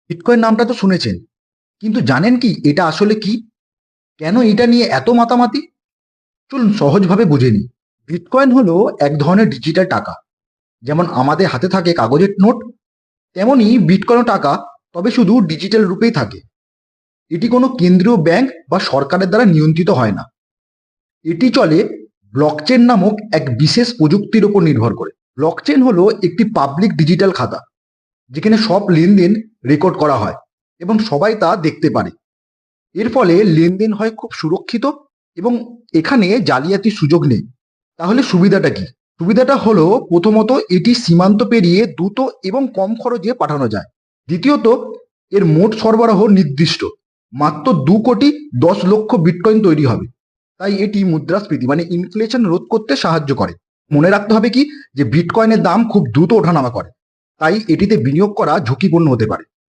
Bitcoin নামটা তো শুনেছেন, কিন্তু জানেন কি এটা আসলে কি? কেন এটা নিয়ে এত মাতামাতি? চলুন সহজভাবে বুঝে নিই। বিটকয়েন হলো এক ধরনের ডিজিটাল টাকা। যেমন আমাদের হাতে থাকে কাগজের নোট, তেমনই বিটকয়েনও টাকা, তবে শুধু ডিজিটাল রূপেই থাকে। এটি কোনো কেন্দ্রীয় ব্যাংক বা সরকারের দ্বারা নিয়ন্ত্রিত হয় না। এটি চলে ব্লকচেন নামক এক বিশেষ প্রযুক্তির উপর নির্ভর করে। ব্লকচেন হলো একটি পাবলিক ডিজিটাল খাতা, যেখানে সব লেনদেন রেকর্ড করা হয় এবং সবাই তা দেখতে পারে। এর ফলে লেনদেন হয় খুব সুরক্ষিত এবং এখানে জালিয়াতির সুযোগ নেই। তাহলে সুবিধাটা কি? সুবিধাটা হলো, প্রথমত এটি সীমান্ত পেরিয়ে দ্রুত এবং কম খরচে পাঠানো যায়। দ্বিতীয়ত, এর মোট সরবরাহ নির্দিষ্ট, মাত্র 2,10,00,000 বিটকয়েন তৈরি হবে। তাই এটি মুদ্রাস্ফীতি মানে ইনফ্লেশন রোধ করতে সাহায্য করে। মনে রাখতে হবে কি, যে বিটকয়েনের দাম খুব দ্রুত ওঠানামা করে, তাই এটিতে বিনিয়োগ করা ঝুঁকিপূর্ণ হতে পারে।